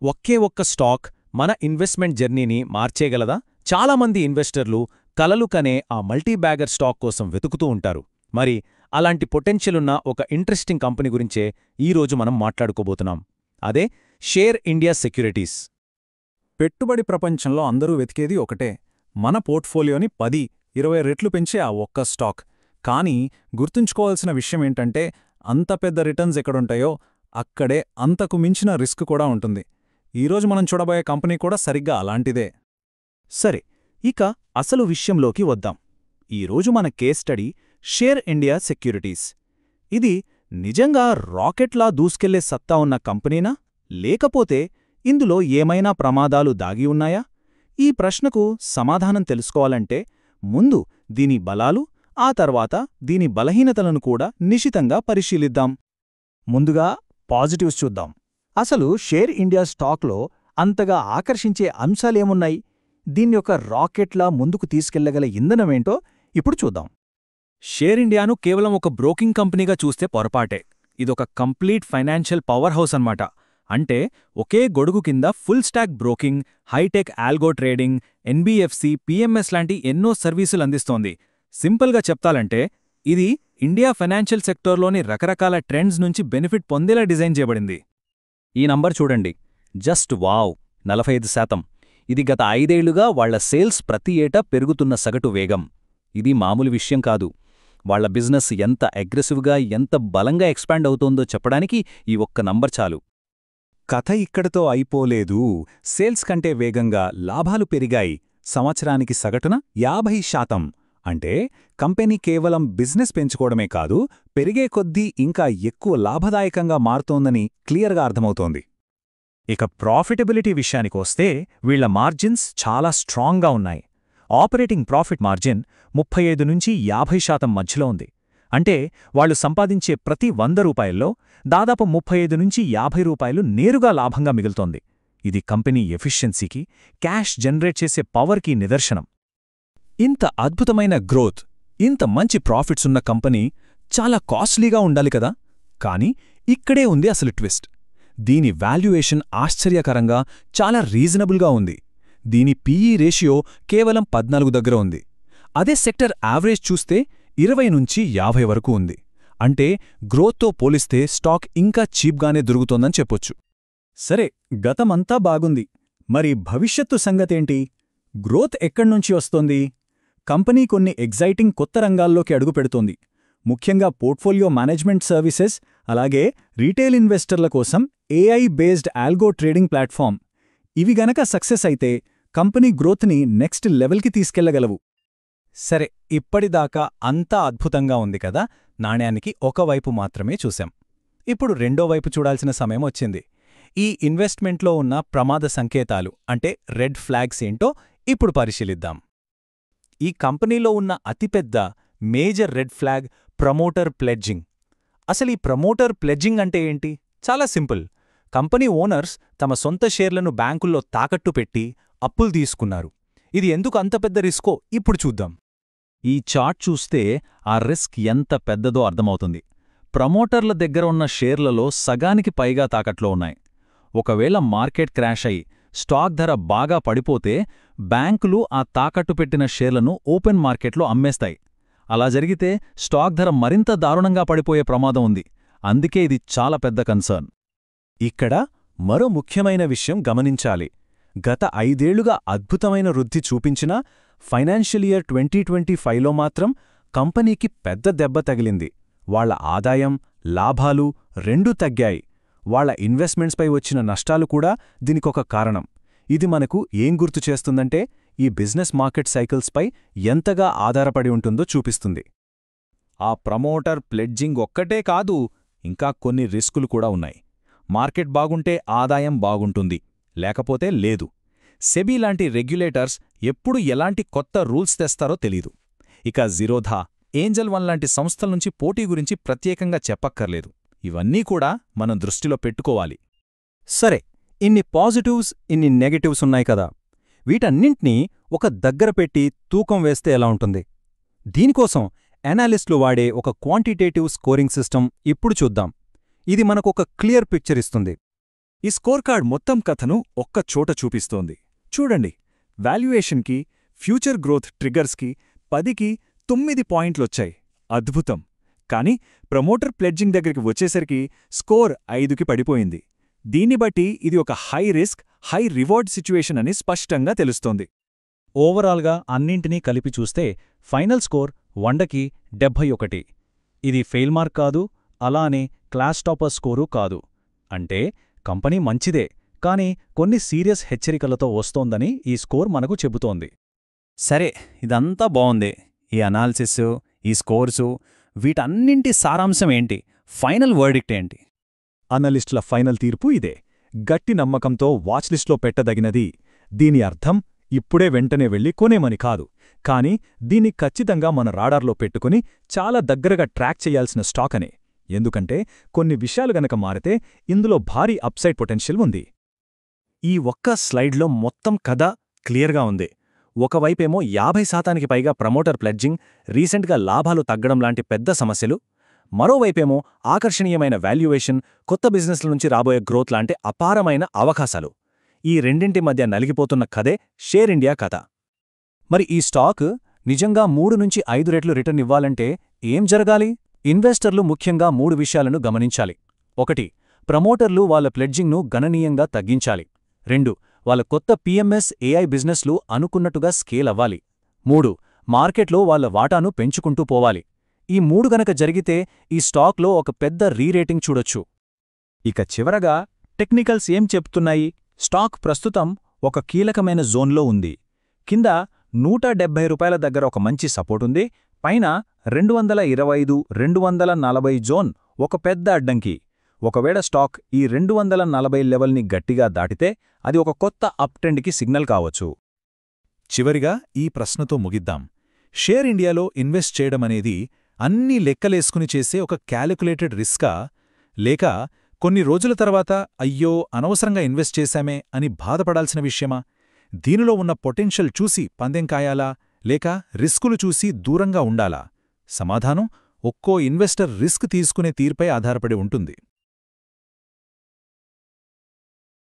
ఒకే ఒక్క స్టాక్ మన ఇన్వెస్ట్మెంట్ జర్నీని మార్చేయగలదా? చాలామంది ఇన్వెస్టర్లు కలలు కనే ఆ మల్టీబ్యాగర్ స్టాక్ కోసం వెతుకుతూ ఉంటారు. మరి అలాంటి పొటెన్షియలున్న ఒక ఇంట్రెస్టింగ్ కంపెనీ గురించే ఈరోజు మనం మాట్లాడుకోబోతున్నాం. అదే షేర్ ఇండియా సెక్యూరిటీస్. పెట్టుబడి ప్రపంచంలో అందరూ వెతికేది ఒకటే, మన పోర్ట్ఫోలియోని 10-20 రెట్లు పెంచే ఆ ఒక్క స్టాక్. కానీ గుర్తుంచుకోవాల్సిన విషయమేంటంటే, అంత పెద్ద రిటర్న్స్ ఎక్కడుంటాయో అక్కడే అంతకు మించిన రిస్క్ కూడా ఉంటుంది. ఈరోజు మనం చూడబోయే కంపెనీ కూడా సరిగ్గా అలాంటిదే. సరే, ఇక అసలు విషయంలోకి వద్దాం. ఈరోజు మన case study share India securities. ఇది నిజంగా రాకెట్లా దూసుకెళ్లే సత్తా ఉన్న కంపెనీనా, లేకపోతే ఇందులో ఏమైనా ప్రమాదాలు దాగి ఉన్నాయా? ఈ ప్రశ్నకు సమాధానం తెలుసుకోవాలంటే ముందు దీని బలాలు, ఆ తర్వాత దీని బలహీనతలను కూడా నిశితంగా పరిశీలిద్దాం. ముందుగా పాజిటివ్స్ చూద్దాం. అసలు షేర్ ఇండియా స్టాక్లో అంతగా ఆకర్షించే అంశాలేమున్నాయి? దీన్యొక్క రాకెట్లా ముందుకు తీసుకెళ్లగల ఇంధనమేంటో ఇప్పుడు చూద్దాం. షేర్ ఇండియాను కేవలం ఒక బ్రోకింగ్ కంపెనీగా చూస్తే పొరపాటే. ఇదొక కంప్లీట్ ఫైనాన్షియల్ పవర్ హౌస్ అన్నమాట. అంటే ఒకే గొడుగు కింద full stock broking, hi tech algo trading, NBFC, PMS లాంటి ఎన్నో సర్వీసులు అందిస్తోంది. సింపుల్గా చెప్తాలంటే ఇది ఇండియా ఫైనాన్షియల్ సెక్టర్లోని రకరకాల ట్రెండ్స్ నుంచి బెనిఫిట్ పొందేలా డిజైన్ చేయబడింది. ఈ నంబర్ చూడండి, జస్ట్ వావ్, 45%. ఇది గత 5 ఏళ్లుగా వాళ్ల సేల్స్ ప్రతి ఏటా పెరుగుతున్న సగటు వేగం. ఇది మామూలు విషయం కాదు. వాళ్ల బిజినెస్ ఎంత అగ్రెసివ్గా, ఎంత బలంగా ఎక్స్పాండ్ అవుతోందో చెప్పడానికి ఈ ఒక్క నంబర్ చాలు. కథ ఇక్కడితో అయిపోలేదు. సేల్స్ కంటే వేగంగా లాభాలు పెరిగాయి. సంవత్సరానికి సగటున 50%. అంటే కంపెనీ కేవలం బిజినెస్ పెంచుకోవడమే కాదు, పెరిగే కొద్దీ ఇంకా ఎక్కువ లాభదాయకంగా మారుతోందని క్లియర్గా అర్థమవుతోంది. ఇక ప్రాఫిటబిలిటీ విషయానికొస్తే వీళ్ల మార్జిన్స్ చాలా స్ట్రాంగ్గా ఉన్నాయి. ఆపరేటింగ్ ప్రాఫిట్ మార్జిన్ 35-50% మధ్యలో ఉంది. అంటే వాళ్లు సంపాదించే ప్రతి 100 రూపాయల్లో దాదాపు 35-50 రూపాయలు నేరుగా లాభంగా మిగులుతోంది. ఇది కంపెనీ ఎఫిషియన్సీకి, క్యాష్ జనరేట్ చేసే పవర్కి నిదర్శనం. ఇంత అద్భుతమైన గ్రోత్, ఇంత మంచి ప్రాఫిట్స్ ఉన్న కంపెనీ చాలా కాస్ట్లీగా ఉండాలి కదా? కానీ ఇక్కడే ఉంది అసలు ట్విస్ట్. దీని వాల్యుయేషన్ ఆశ్చర్యకరంగా చాలా రీజనబుల్గా ఉంది. దీని పీఈ రేషియో కేవలం 14 దగ్గర ఉంది. అదే సెక్టర్ యావరేజ్ చూస్తే 20-50 వరకు ఉంది. అంటే గ్రోత్తో పోలిస్తే స్టాక్ ఇంకా చీప్గానే దొరుకుతోందని చెప్పొచ్చు. సరే, గతమంతా బాగుంది. మరి భవిష్యత్తు సంగతేంటి? గ్రోత్ ఎక్కడ్నుంచి వస్తోంది? కంపెనీ కొన్ని ఎగ్జైటింగ్ కొత్త రంగాల్లోకి అడుగుపెడుతోంది. ముఖ్యంగా పోర్ట్ఫోలియో మేనేజ్మెంట్ సర్వీసెస్, అలాగే రీటైల్ ఇన్వెస్టర్ల కోసం AI based algo trading platform. ఇవి గనక సక్సెస్ అయితే కంపెనీ గ్రోత్ని నెక్స్ట్ లెవెల్కి తీసుకెళ్లగలవు. సరే, ఇప్పటిదాకా అంతా అద్భుతంగా ఉంది కదా? నాణ్యానికి ఒకవైపు మాత్రమే చూశాం. ఇప్పుడు రెండో వైపు చూడాల్సిన సమయం వచ్చింది. ఈ ఇన్వెస్ట్మెంట్లో ఉన్న ప్రమాద సంకేతాలు, అంటే రెడ్ ఫ్లాగ్స్ ఏంటో ఇప్పుడు పరిశీలిద్దాం. ఈ కంపెనీలో ఉన్న అతిపెద్ద major red flag promoter pledging. అసలు ఈ ప్రమోటర్ ప్లెడ్జింగ్ అంటే ఏంటి? చాలా సింపుల్. కంపెనీ ఓనర్స్ తమ సొంత షేర్లను బ్యాంకుల్లో తాకట్టు పెట్టి అప్పులు తీసుకున్నారు. ఇది ఎందుకు అంత పెద్ద రిస్కో ఇప్పుడు చూద్దాం. ఈ చార్ట్ చూస్తే ఆ రిస్క్ ఎంత పెద్దదో అర్థమవుతుంది. ప్రమోటర్ల దగ్గర ఉన్న షేర్లలో సగానికి పైగా తాకట్లో ఉన్నాయి. ఒకవేళ మార్కెట్ క్రాష్ అయి స్టాక్ ధర బాగా పడిపోతే బ్యాంకులు ఆ తాకట్టు పెట్టిన షేర్లను ఓపెన్ మార్కెట్లో అమ్మేస్తాయి. అలా జరిగితే స్టాక్ ధర మరింత దారుణంగా పడిపోయే ప్రమాదం ఉంది. అందుకే ఇది చాలా పెద్ద కన్సర్న్. ఇక్కడ మరో ముఖ్యమైన విషయం గమనించాలి. గత 5 ఏళ్లుగా అద్భుతమైన వృద్ధి చూపించిన ఫైనాన్షియల్ ఇయర్ 2025లో మాత్రం కంపెనీకి పెద్ద దెబ్బ తగిలింది. వాళ్ల ఆదాయం, లాభాలు రెండూ తగ్గాయి. వాళ్ల ఇన్వెస్ట్మెంట్స్పై వచ్చిన నష్టాలు కూడా దీనికొక కారణం. ఇది మనకు ఏం గుర్తు చేస్తుందంటే ఈ బిజినెస్ మార్కెట్ సైకిల్స్పై ఎంతగా ఆధారపడి ఉంటుందో చూపిస్తుంది. ఆ ప్రమోటర్ ప్లెడ్జింగ్ ఒక్కటే కాదు, ఇంకా కొన్ని రిస్కులు కూడా ఉన్నాయి. మార్కెట్ బాగుంటే ఆదాయం బాగుంటుంది, లేకపోతే లేదు. సెబీ లాంటి రెగ్యులేటర్స్ ఎప్పుడు ఎలాంటి కొత్త రూల్స్ తెస్తారో తెలీదు. ఇక జిరోధా, ఏంజల్ వన్ లాంటి సంస్థల నుంచి పోటీ గురించి ప్రత్యేకంగా చెప్పక్కర్లేదు. ఇవన్నీ కూడా మనం దృష్టిలో పెట్టుకోవాలి. సరే, ఇన్ని పాజిటివ్స్, ఇన్ని నెగటివ్స్ ఉన్నాయి కదా? వీటన్నింటినీ ఒక దగ్గర పెట్టి తూకం వేస్తే ఎలా ఉంటుంది? దీనికోసం ఎనాలిస్టులు వాడే ఒక క్వాంటిటేటివ్ స్కోరింగ్ సిస్టమ్ ఇప్పుడు చూద్దాం. ఇది మనకొక క్లియర్ పిక్చర్ ఇస్తుంది. ఈ స్కోర్ కార్డ్ మొత్తం కథను ఒక్క చోట చూపిస్తోంది. చూడండి, వాల్యుయేషన్కి, ఫ్యూచర్ గ్రోత్ ట్రిగ్గర్స్కి 10కి 9 పాయింట్లొచ్చాయి. అద్భుతం. కానీ ప్రమోటర్ ప్లెడ్జింగ్ దగ్గరికి వచ్చేసరికి స్కోర్ 5కి పడిపోయింది. దీన్ని బట్టి ఇది ఒక high risk, high reward situation అని స్పష్టంగా తెలుస్తోంది. ఓవరాల్గా అన్నింటినీ కలిపి చూస్తే ఫైనల్ స్కోర్ 100కి 71. ఇది ఫెయిల్ మార్క్ కాదు, అలానే క్లాస్ టాపర్ స్కోరు కాదు. అంటే కంపెనీ మంచిదే, కానీ కొన్ని సీరియస్ హెచ్చరికలతో వస్తోందని ఈ స్కోర్ మనకు చెబుతోంది. సరే, ఇదంతా బావుంది. ఈ అనాలిసిస్, ఈ స్కోర్సు, వీటన్నింటి సారాంశం ఏంటి? ఫైనల్ వర్డిక్ట్ ఏంటి? అనలిస్టుల ఫైనల్ తీర్పు ఇదే. గట్టి నమ్మకంతో వాచ్లిస్ట్లో పెట్టదగినది. దీని అర్థం ఇప్పుడే వెంటనే వెళ్ళి కొనేమని కాదు, కానీ దీన్ని ఖచ్చితంగా మన రాడార్లో పెట్టుకుని చాలా దగ్గరగా ట్రాక్ చేయాల్సిన స్టాక్ అనే. ఎందుకంటే కొన్ని విషయాలు గనక మారితే ఇందులో భారీ అప్సైడ్ పొటెన్షియల్ ఉంది. ఈ ఒక్క స్లైడ్లో మొత్తం కథ క్లియర్గా ఉంది. ఒకవైపేమో 50% పైగా ప్రమోటర్ ప్లెడ్జింగ్, రీసెంట్గా లాభాలు తగ్గడం లాంటి పెద్ద సమస్యలు, మరోవైపేమో ఆకర్షణీయమైన వాల్యుయేషన్, కొత్త బిజినెస్ల నుంచి రాబోయే గ్రోత్ లాంటి అపారమైన అవకాశాలు. ఈ రెండింటి మధ్య నలిగిపోతున్న కథే షేర్ ఇండియా కథ. మరి ఈ స్టాక్ నిజంగా 3 నుంచి 5 రెట్లు రిటర్న్ ఇవ్వాలంటే ఏం జరగాలి? ఇన్వెస్టర్లు ముఖ్యంగా 3 విషయాలను గమనించాలి. 1. ప్రమోటర్లు వాళ్ళ ప్లెడ్జింగ్ను గణనీయంగా తగ్గించాలి. 2. వాళ్ళ కొత్త పీఎంఎస్ ఏఐ బిజినెస్లు అనుకున్నట్టుగా స్కేల్ అవ్వాలి. 3. మార్కెట్లో వాళ్ళ వాటాను పెంచుకుంటూ పోవాలి. ఈ 3 గనక జరిగితే ఈ స్టాక్లో ఒక పెద్ద రీరేటింగ్ చూడొచ్చు. ఇక చివరగా టెక్నికల్స్ ఏం చెప్తున్నాయి? స్టాక్ ప్రస్తుతం ఒక కీలకమైన జోన్లో ఉంది. కింద ₹170 దగ్గర ఒక మంచి సపోర్టుంది, పైన 225, 240 జోన్ ఒక పెద్ద అడ్డంకి. ఒకవేళ స్టాక్ ఈ 240 లెవెల్ని గట్టిగా దాటితే అది ఒక కొత్త అప్ ట్రెండ్కి సిగ్నల్ కావచ్చు. చివరిగా ఈ ప్రశ్నతో ముగిద్దాం. షేర్ ఇండియాలో ఇన్వెస్ట్ చేయడమనేది అన్నీ లెక్కలేసుకుని చేసే ఒక క్యాలిక్యులేటెడ్ రిస్కా, లేక కొన్ని రోజుల తర్వాత అయ్యో అనవసరంగా ఇన్వెస్ట్ చేశామే అని బాధపడాల్సిన విషయమా? దీనిలో ఉన్న పొటెన్షియల్ చూసి పందెం కాయాలా, లేక రిస్కులు చూసి దూరంగా ఉండాలా? సమాధానం ఒక్కో ఇన్వెస్టర్ రిస్క్ తీసుకునే తీరుపై ఆధారపడి ఉంటుంది.